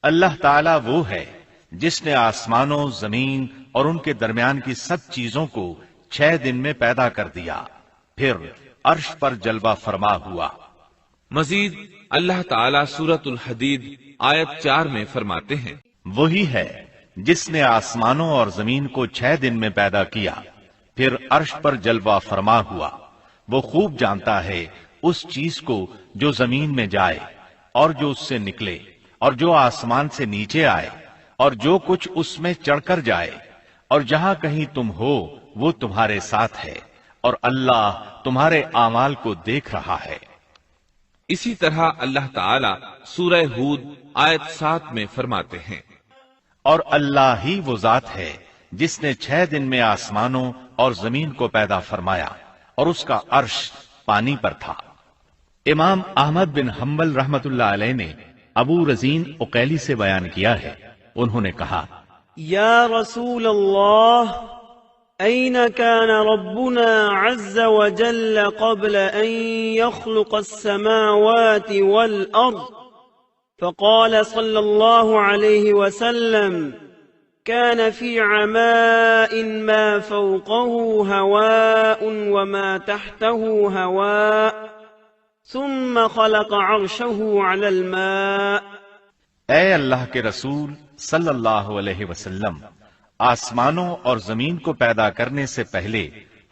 اللہ تعالیٰ وہ ہے جس نے آسمانوں، زمین اور ان کے درمیان کی سب چیزوں کو 6 دن میں پیدا کر دیا، پھر عرش پر جلوہ فرما ہوا۔ مزید اللہ تعالیٰ سورۃ الحدید آیت 4 میں فرماتے ہیں، وہی ہے جس نے آسمانوں اور زمین کو 6 دن میں پیدا کیا، پھر عرش پر جلوہ فرما ہوا۔ وہ خوب جانتا ہے اس چیز کو جو زمین میں جائے اور جو اس سے نکلے، اور جو آسمان سے نیچے آئے، اور جو کچھ اس میں چڑھ کر جائے، اور جہاں کہیں تم ہو وہ تمہارے ساتھ ہے، اور اللہ تمہارے اعمال کو دیکھ رہا ہے۔ اسی طرح اللہ تعالیٰ سورہ ہود آیت 7 میں فرماتے ہیں، اور اللہ ہی وہ ذات ہے جس نے 6 دن میں آسمانوں اور زمین کو پیدا فرمایا، اور اس کا عرش پانی پر تھا۔ امام احمد بن حنبل رحمت اللہ علیہ نے ابو رزین عقیلی سے بیان کیا ہے، انہوں نے کہا، یا رسول اللہ، أين كان ربنا عز وجل قبل أن يخلق السماوات والأرض؟ فقال صلى الله عليه وسلم: كان في عماء ما فوقه هواء وما تحته هواء ثم خلق عرشه على الماء۔ اے اللہ کے رسول صلی اللہ علیہ وسلم، آسمانوں اور زمین کو پیدا کرنے سے پہلے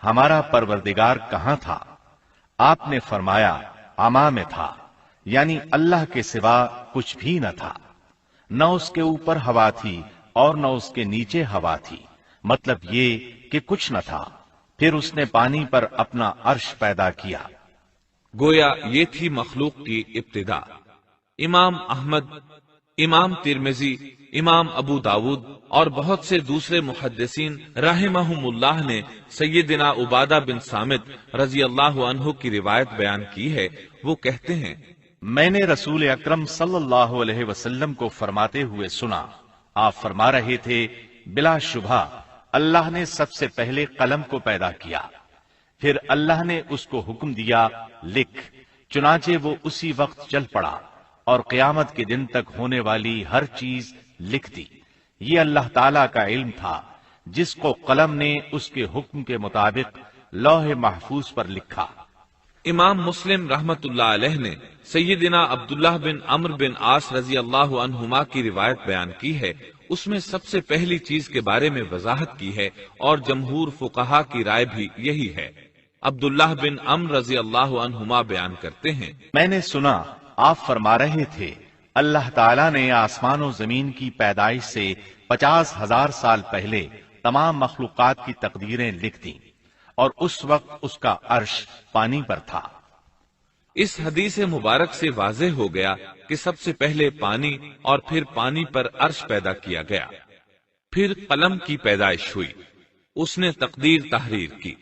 ہمارا پروردگار کہاں تھا؟ آپ نے فرمایا عما میں تھا، یعنی اللہ کے سوا کچھ بھی نہ تھا، نہ اس کے اوپر ہوا تھی اور نہ اس کے نیچے ہوا تھی، مطلب یہ کہ کچھ نہ تھا، پھر اس نے پانی پر اپنا عرش پیدا کیا۔ گویا یہ تھی مخلوق کی ابتدا۔ امام احمد، امام ترمذی، امام ابو داود اور بہت سے دوسرے محدثین رحمہم اللہ نے سیدنا عبادہ بن صامت رضی اللہ عنہ کی روایت بیان کی ہے۔ وہ کہتے ہیں، میں نے رسول اکرم صلی اللہ علیہ وسلم کو فرماتے ہوئے سنا، آپ فرما رہے تھے، بلا شبہ اللہ نے سب سے پہلے قلم کو پیدا کیا، پھر اللہ نے اس کو حکم دیا لکھ، چنانچہ وہ اسی وقت چل پڑا اور قیامت کے دن تک ہونے والی ہر چیز لکھ دی۔ یہ اللہ تعالیٰ کا علم تھا جس کو قلم نے اس کے حکم کے مطابق لوح محفوظ پر لکھا۔ امام مسلم رحمت اللہ علیہ نے سیدنا عبداللہ بن عمرو بن عاص رضی اللہ عنہما کی روایت بیان کی ہے، اس میں سب سے پہلی چیز کے بارے میں وضاحت کی ہے، اور جمہور فقہا کی رائے بھی یہی ہے۔ عبداللہ بن عمرو رضی اللہ عنہما بیان کرتے ہیں، میں نے سنا آپ فرما رہے تھے، اللہ تعالیٰ نے آسمان و زمین کی پیدائش سے 50,000 سال پہلے تمام مخلوقات کی تقدیریں لکھ دیں، اور اس وقت اس کا عرش پانی پر تھا۔ اس حدیث مبارک سے واضح ہو گیا کہ سب سے پہلے پانی اور پھر پانی پر عرش پیدا کیا گیا، پھر قلم کی پیدائش ہوئی، اس نے تقدیر تحریر کی،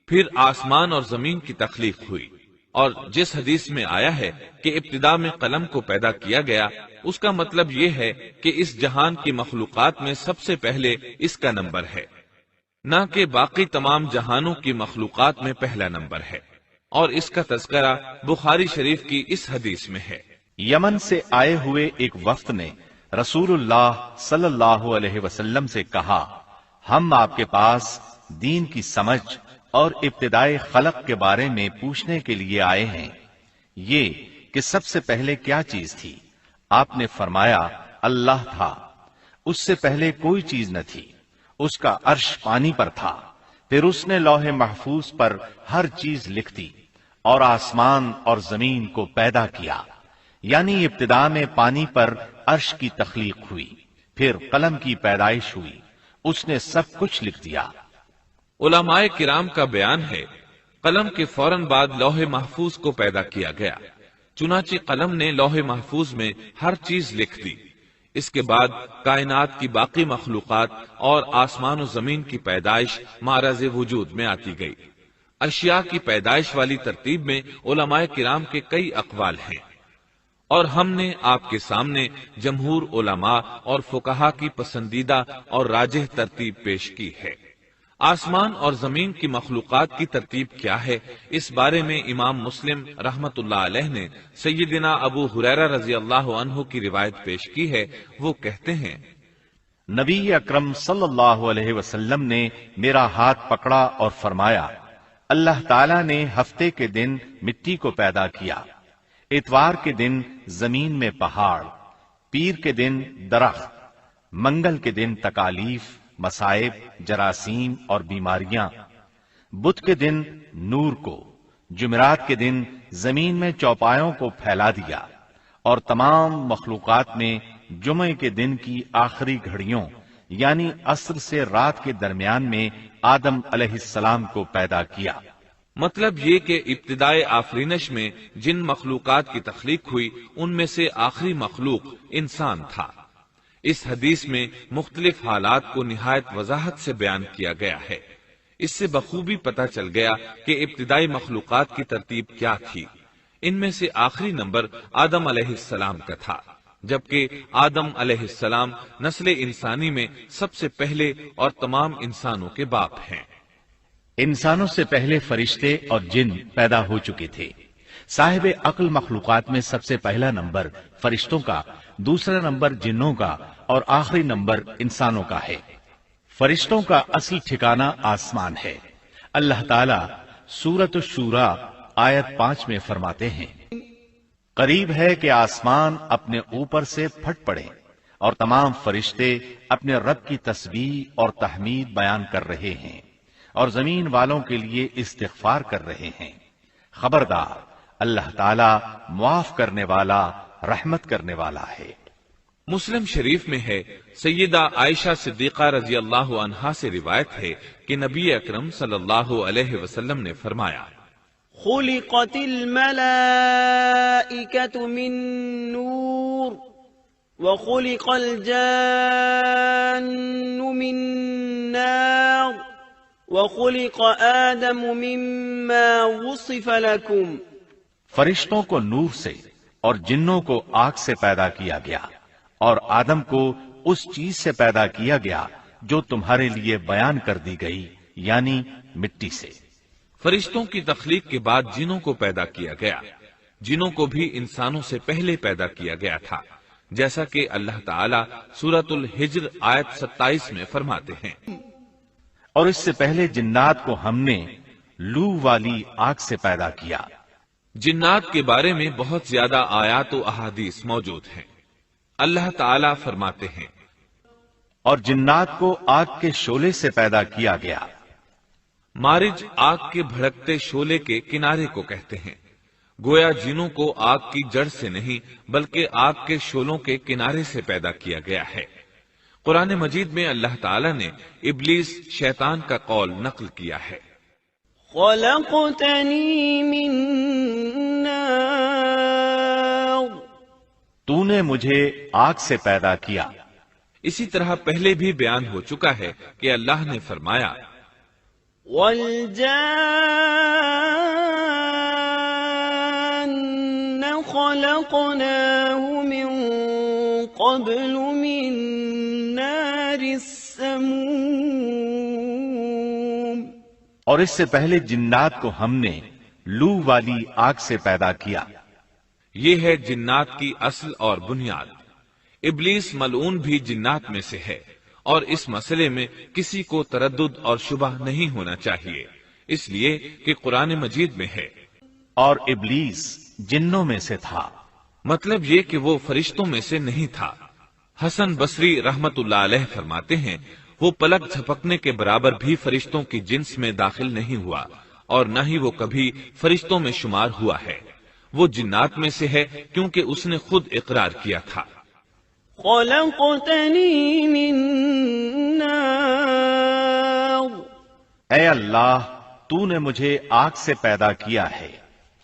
پھر آسمان اور زمین کی تخلیق ہوئی، اور جس حدیث میں آیا ہے کہ ابتدا میں قلم کو پیدا کیا گیا، اس کا مطلب یہ ہے کہ اس جہان کی مخلوقات میں سب سے پہلے اس کا نمبر ہے، نہ کہ باقی تمام جہانوں کی مخلوقات میں پہلا نمبر ہے، اور اس کا تذکرہ بخاری شریف کی اس حدیث میں ہے۔ یمن سے آئے ہوئے ایک وفد نے رسول اللہ صلی اللہ علیہ وسلم سے کہا، ہم آپ کے پاس دین کی سمجھ اور ابتدائی خلق کے بارے میں پوچھنے کے لیے آئے ہیں، یہ کہ سب سے پہلے کیا چیز تھی؟ آپ نے فرمایا اللہ تھا، اس سے پہلے کوئی چیز نہ تھی، اس کا عرش پانی پر تھا، پھر اس نے لوح محفوظ پر ہر چیز لکھ دی اور آسمان اور زمین کو پیدا کیا، یعنی ابتدا میں پانی پر عرش کی تخلیق ہوئی، پھر قلم کی پیدائش ہوئی، اس نے سب کچھ لکھ دیا۔ علماء کرام کا بیان ہے، قلم کے فوراً بعد لوح محفوظ کو پیدا کیا گیا، چنانچہ قلم نے لوح محفوظ میں ہر چیز لکھ دی۔ اس کے بعد کائنات کی باقی مخلوقات اور آسمان و زمین کی پیدائش معرض وجود میں آتی گئی۔ اشیاء کی پیدائش والی ترتیب میں علماء کرام کے کئی اقوال ہیں، اور ہم نے آپ کے سامنے جمہور علماء اور فقہا کی پسندیدہ اور راجح ترتیب پیش کی ہے۔ آسمان اور زمین کی مخلوقات کی ترتیب کیا ہے، اس بارے میں امام مسلم رحمت اللہ علیہ نے سیدنا ابو ہریرہ رضی اللہ عنہ کی روایت پیش کی ہے۔ وہ کہتے ہیں، نبی اکرم صلی اللہ علیہ وسلم نے میرا ہاتھ پکڑا اور فرمایا، اللہ تعالیٰ نے ہفتے کے دن مٹی کو پیدا کیا، اتوار کے دن زمین میں پہاڑ، پیر کے دن درخت، منگل کے دن تکالیف، مصائب، جراثیم اور بیماریاں، بدھ کے دن نور کو، جمعرات کے دن زمین میں چوپایوں کو پھیلا دیا، اور تمام مخلوقات میں جمعے کے دن کی آخری گھڑیوں یعنی عصر سے رات کے درمیان میں آدم علیہ السلام کو پیدا کیا۔ مطلب یہ کہ ابتدائے آفرینش میں جن مخلوقات کی تخلیق ہوئی ان میں سے آخری مخلوق انسان تھا۔ اس حدیث میں مختلف حالات کو نہایت وضاحت سے بیان کیا گیا ہے۔ اس سے بخوبی پتہ چل گیا کہ ابتدائی مخلوقات کی ترتیب کیا تھی۔ ان میں سے آخری نمبر آدم علیہ السلام کا تھا، جبکہ آدم علیہ السلام نسل انسانی میں سب سے پہلے اور تمام انسانوں کے باپ ہیں۔ انسانوں سے پہلے فرشتے اور جن پیدا ہو چکے تھے۔ صاحب عقل مخلوقات میں سب سے پہلا نمبر فرشتوں کا، دوسرا نمبر جنوں کا اور آخری نمبر انسانوں کا ہے۔ فرشتوں کا اصل ٹھکانہ آسمان ہے۔ اللہ تعالی سورۃ الشورى آیت 5 میں فرماتے ہیں، قریب ہے کہ آسمان اپنے اوپر سے پھٹ پڑے اور تمام فرشتے اپنے رب کی تسبیح اور تحمید بیان کر رہے ہیں اور زمین والوں کے لیے استغفار کر رہے ہیں۔ خبردار، اللہ تعالی معاف کرنے والا، رحمت کرنے والا ہے۔ مسلم شریف میں ہے، سیدہ عائشہ صدیقہ رضی اللہ عنہا سے روایت ہے کہ نبی اکرم صلی اللہ علیہ وسلم نے فرمایا، خلقت الملائکة من نور وخلق الجان من نار وخلق آدم مما وصف لكم۔ فرشتوں کو نور سے اور جنوں کو آگ سے پیدا کیا گیا، اور آدم کو اس چیز سے پیدا کیا گیا جو تمہارے لیے بیان کر دی گئی، یعنی مٹی سے۔ فرشتوں کی تخلیق کے بعد جنوں کو پیدا کیا گیا۔ جنوں کو بھی انسانوں سے پہلے پیدا کیا گیا تھا، جیسا کہ اللہ تعالیٰ سورۃ الحجر آیت 27 میں فرماتے ہیں، اور اس سے پہلے جنات کو ہم نے لو والی آگ سے پیدا کیا۔ جنات کے بارے میں بہت زیادہ آیات و احادیث موجود ہیں۔ اللہ تعالیٰ فرماتے ہیں، اور جنات کو آگ کے شعلے سے پیدا کیا گیا۔ مارج آگ کے بھڑکتے شعلے کے کنارے کو کہتے ہیں۔ گویا جنوں کو آگ کی جڑ سے نہیں بلکہ آگ کے شعلوں کے کنارے سے پیدا کیا گیا ہے۔ قرآن مجید میں اللہ تعالیٰ نے ابلیس شیطان کا قول نقل کیا ہے، خلقتنی من نار، تو نے مجھے آگ سے پیدا کیا۔ اسی طرح پہلے بھی بیان ہو چکا ہے کہ اللہ نے فرمایا، والجان خلقناه من قبل من نار السموم، اور اس سے پہلے جنات کو ہم نے لو والی آگ سے پیدا کیا۔ یہ ہے جنات کی اصل اور بنیاد۔ ابلیس ملعون بھی جنات میں سے ہے، اور اس مسئلے میں کسی کو تردد اور شبہ نہیں ہونا چاہیے، اس لیے کہ قرآن مجید میں ہے، اور ابلیس جنوں میں سے تھا۔ مطلب یہ کہ وہ فرشتوں میں سے نہیں تھا۔ حسن بصری رحمت اللہ علیہ فرماتے ہیں، وہ پلک جھپکنے کے برابر بھی فرشتوں کی جنس میں داخل نہیں ہوا، اور نہ ہی وہ کبھی فرشتوں میں شمار ہوا ہے۔ وہ جنات میں سے ہے کیونکہ اس نے خود اقرار کیا تھا، خلقتنی من نار، اے اللہ، تو نے مجھے آگ سے پیدا کیا ہے۔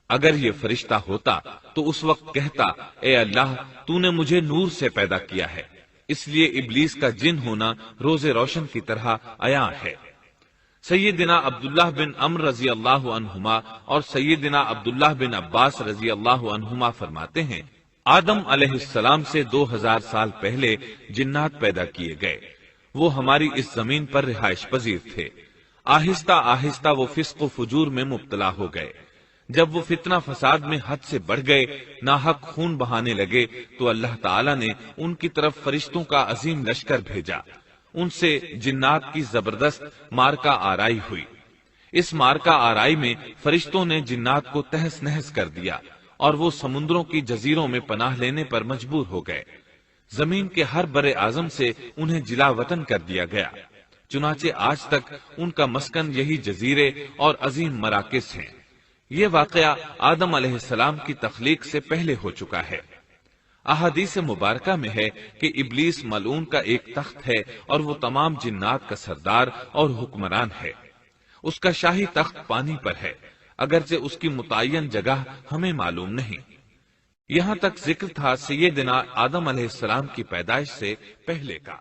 اگر یہ فرشتہ ہوتا تو اس وقت کہتا، اے اللہ، تو نے مجھے نور سے پیدا کیا ہے۔ اس لیے ابلیس کا جن ہونا روز روشن کی طرح عیاں ہے۔ سیدنا عبداللہ بن عمرو رضی اللہ عنہما اور سیدنا عبداللہ بن عباس رضی اللہ عنہما فرماتے ہیں، آدم علیہ السلام سے 2000 سال پہلے جنات پیدا کیے گئے۔ وہ ہماری اس زمین پر رہائش پذیر تھے۔ آہستہ آہستہ وہ فسق و فجور میں مبتلا ہو گئے۔ جب وہ فتنہ فساد میں حد سے بڑھ گئے، ناحق خون بہانے لگے، تو اللہ تعالیٰ نے ان کی طرف فرشتوں کا عظیم لشکر بھیجا۔ ان سے جنات کی زبردست مارکا آرائی ہوئی۔ اس مارکا آرائی میں فرشتوں نے جنات کو تہس نہس کر دیا اور وہ سمندروں کی جزیروں میں پناہ لینے پر مجبور ہو گئے۔ زمین کے ہر بر اعظم سے انہیں جلا وطن کر دیا گیا، چنانچہ آج تک ان کا مسکن یہی جزیرے اور عظیم مراکز ہیں۔ یہ واقعہ آدم علیہ السلام کی تخلیق سے پہلے ہو چکا ہے۔ احادیث مبارکہ میں ہے کہ ابلیس ملعون کا ایک تخت ہے اور وہ تمام جنات کا سردار اور حکمران ہے۔ اس کا شاہی تخت پانی پر ہے، اگرچہ اس کی متعین جگہ ہمیں معلوم نہیں۔ یہاں تک ذکر تھا سیدنا آدم علیہ السلام کی پیدائش سے پہلے کا۔